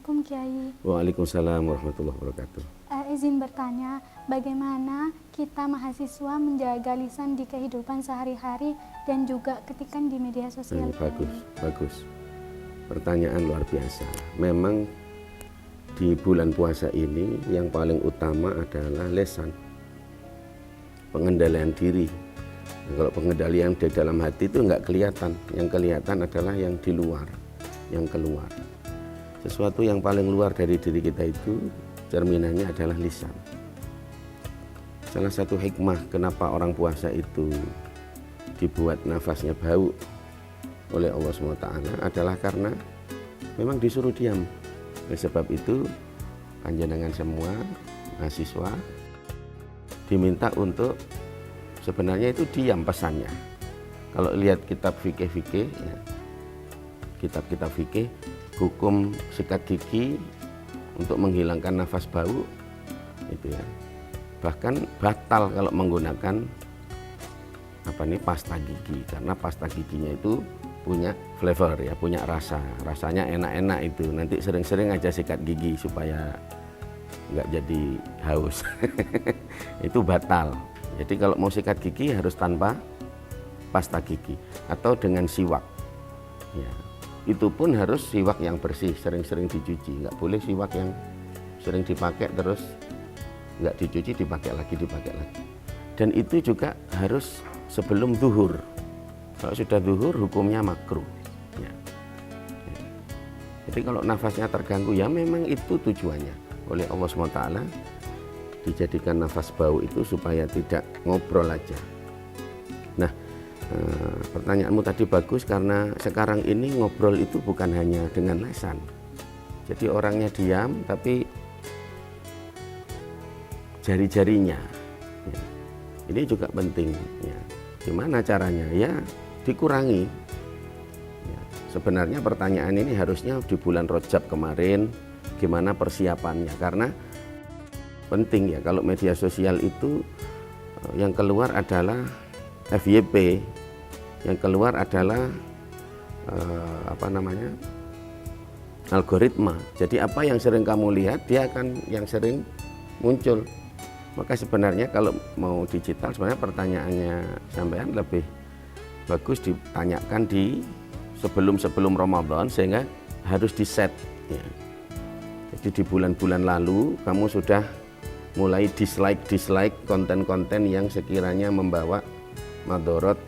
Assalamualaikum Kiai. Waalaikumsalam warahmatullahi wabarakatuh. Izin bertanya, bagaimana kita mahasiswa menjaga lisan di kehidupan sehari-hari dan juga ketika di media sosial? Bagus. Pertanyaan luar biasa. Memang di bulan puasa ini yang paling utama adalah lisan, pengendalian diri. Kalau pengendalian di dalam hati itu nggak kelihatan, yang kelihatan adalah yang di luar, yang keluar. Sesuatu yang paling luar dari diri kita itu cerminannya adalah lisan. Salah satu hikmah kenapa orang puasa itu dibuat nafasnya bau oleh Allah SWT adalah karena memang disuruh diam. Oleh sebab itu panjenengan semua mahasiswa diminta untuk sebenarnya itu diam pesannya. Kalau lihat kitab fikih ya, kitab-kitab fikih, hukum sikat gigi untuk menghilangkan nafas bau itu ya, bahkan batal kalau menggunakan pasta gigi, karena pasta giginya itu punya flavor ya, punya rasanya enak-enak itu. Nanti sering-sering aja sikat gigi supaya nggak jadi haus. Itu batal. Jadi kalau mau sikat gigi harus tanpa pasta gigi atau dengan siwak ya. Itu pun harus siwak yang bersih, sering-sering dicuci. Nggak boleh siwak yang sering dipakai terus nggak dicuci, dipakai lagi. Dan itu juga harus sebelum zuhur. Kalau sudah zuhur hukumnya makruh ya. Jadi kalau nafasnya terganggu ya memang itu tujuannya oleh Allah SWT, dijadikan nafas bau itu supaya tidak ngobrol aja. Nah, pertanyaanmu tadi bagus karena sekarang ini ngobrol itu bukan hanya dengan lisan. Jadi orangnya diam tapi jari-jarinya ya, ini juga penting ya. Gimana caranya? Ya dikurangi ya. Sebenarnya pertanyaan ini harusnya di bulan Rajab kemarin, gimana persiapannya, karena penting ya. Kalau media sosial itu yang keluar adalah FYP, yang keluar adalah algoritma. Jadi apa yang sering kamu lihat dia akan yang sering muncul. Maka sebenarnya kalau mau digital sebenarnya pertanyaannya sampean lebih bagus ditanyakan di sebelum Ramadan, sehingga harus di set ya. Jadi di bulan-bulan lalu kamu sudah mulai dislike konten-konten yang sekiranya membawa madorot,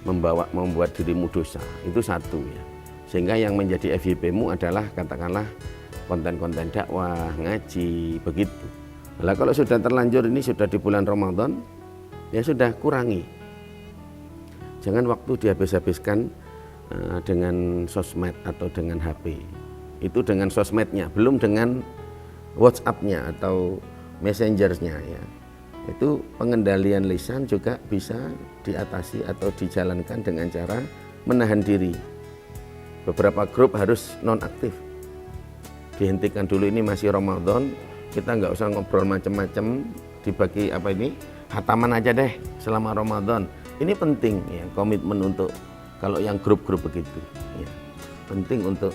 membuat dirimu dosa. Itu satu ya. Sehingga yang menjadi FYP-mu adalah katakanlah konten-konten dakwah, ngaji, begitu. Nah, kalau sudah terlanjur ini sudah di bulan Ramadan, ya sudah kurangi. Jangan waktu dihabis-habiskan dengan sosmed atau dengan HP. Itu dengan sosmednya, belum dengan WhatsApp-nya atau Messenger-nya ya. Itu pengendalian lisan juga bisa diatasi atau dijalankan dengan cara menahan diri. Beberapa grup harus nonaktif, dihentikan dulu, ini masih Ramadan, kita nggak usah ngobrol macam-macam, dibagi hataman aja deh selama Ramadan. Ini penting ya, komitmen untuk kalau yang grup-grup begitu ya. Penting untuk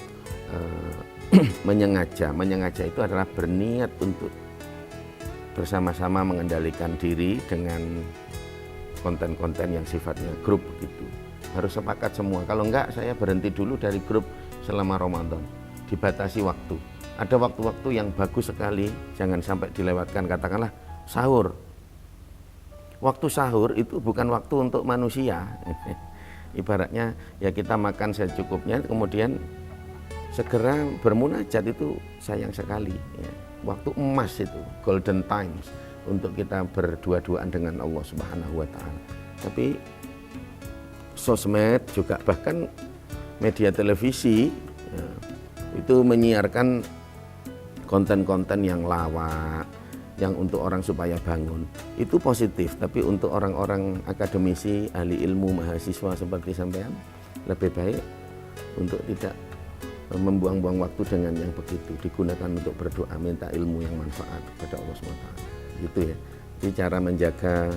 menyengaja itu adalah berniat untuk bersama-sama mengendalikan diri dengan konten-konten yang sifatnya grup begitu. Harus sepakat semua. Kalau enggak, saya berhenti dulu dari grup selama Ramadan. Dibatasi waktu. Ada waktu-waktu yang bagus sekali, jangan sampai dilewatkan. Katakanlah sahur. Waktu sahur itu bukan waktu untuk manusia. Ibaratnya ya kita makan secukupnya, kemudian segera bermunajat, itu sayang sekali ya. Waktu emas itu, golden times untuk kita berdua-duaan dengan Allah Subhanahu wa Ta'ala. Tapi sosmed juga, bahkan media televisi ya, itu menyiarkan konten-konten yang lawak, yang untuk orang supaya bangun, itu positif. Tapi untuk orang-orang akademisi, ahli ilmu, mahasiswa seperti sampean, lebih baik untuk tidak membuang-buang waktu dengan yang begitu, digunakan untuk berdoa, minta ilmu yang manfaat kepada Allah SWT. Gitu ya. Jadi cara menjaga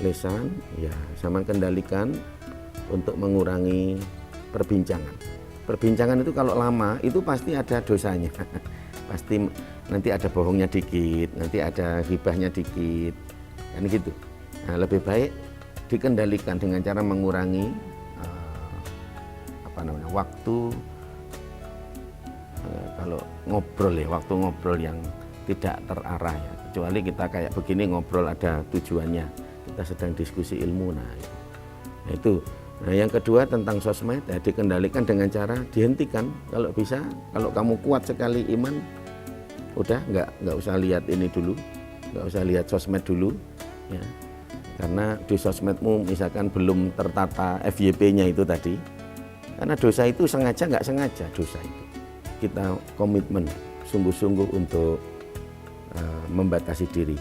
lisan ya sama kendalikan untuk mengurangi perbincangan. Perbincangan itu kalau lama itu pasti ada dosanya. Pasti nanti ada bohongnya dikit, nanti ada ghibahnya dikit, kan gitu. Nah, lebih baik dikendalikan dengan cara mengurangi waktu kalau ngobrol ya, waktu ngobrol yang tidak terarah ya. Kecuali kita kayak begini ngobrol ada tujuannya, kita sedang diskusi ilmu. Nah itu. Nah, yang kedua tentang sosmed ya, dikendalikan dengan cara dihentikan kalau bisa. Kalau kamu kuat sekali iman, udah nggak usah lihat ini dulu, nggak usah lihat sosmed dulu, ya. Karena di sosmedmu misalkan belum tertata FYP-nya itu tadi, karena dosa itu sengaja nggak sengaja dosa itu. Kita komitmen sungguh-sungguh untuk membatasi diri.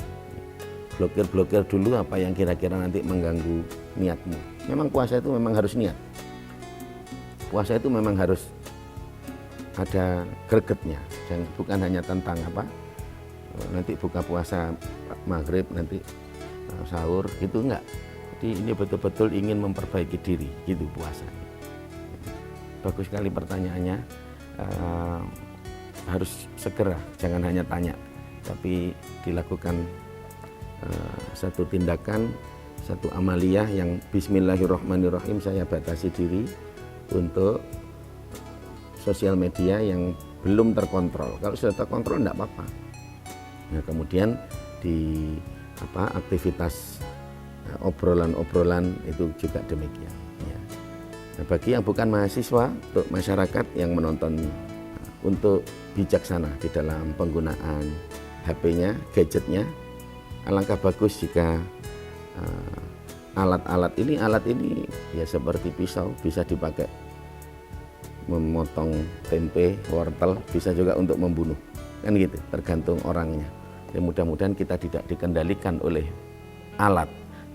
Blokir dulu apa yang kira-kira nanti mengganggu niatmu. Memang puasa itu memang harus niat. Puasa itu memang harus ada gregetnya, dan bukan hanya tentang nanti buka puasa maghrib, nanti sahur, itu enggak. Jadi ini betul-betul ingin memperbaiki diri, gitu puasa. Bagus sekali pertanyaannya. Harus segera, jangan hanya tanya, tapi dilakukan satu tindakan, satu amaliyah yang bismillahirrahmanirrahim, saya batasi diri untuk sosial media yang belum terkontrol. Kalau sudah terkontrol enggak apa-apa. Nah, kemudian di aktivitas obrolan-obrolan itu juga demikian. Ya. Nah, bagi yang bukan mahasiswa, untuk masyarakat yang menonton, untuk bijaksana di dalam penggunaan HP-nya, gadgetnya, alangkah bagus jika alat ini ya seperti pisau, bisa dipakai memotong tempe, wortel, bisa juga untuk membunuh, kan gitu, tergantung orangnya. Ya, mudah-mudahan kita tidak dikendalikan oleh alat,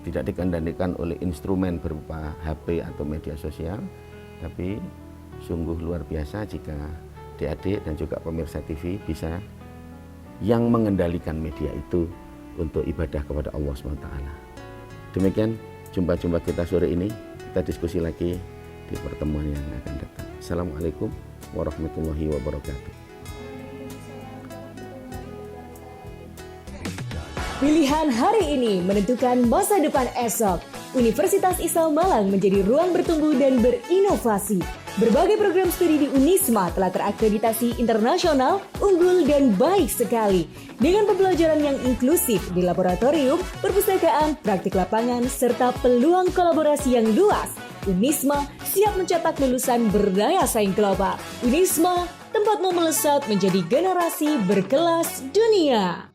tidak dikendalikan oleh instrumen berupa HP atau media sosial, tapi sungguh luar biasa jika adik-adik dan juga pemirsa TV bisa yang mengendalikan media itu untuk ibadah kepada Allah SWT. Demikian jumpa kita sore ini, kita diskusi lagi di pertemuan yang akan datang. Assalamualaikum warahmatullahi wabarakatuh. Pilihan hari ini menentukan masa depan esok. Universitas Islam Malang menjadi ruang bertumbuh dan berinovasi. Berbagai program studi di Unisma telah terakreditasi internasional, unggul dan baik sekali. Dengan pembelajaran yang inklusif di laboratorium, perpustakaan, praktik lapangan, serta peluang kolaborasi yang luas, Unisma siap mencetak lulusan berdaya saing global. Unisma, tempatmu melesat menjadi generasi berkelas dunia.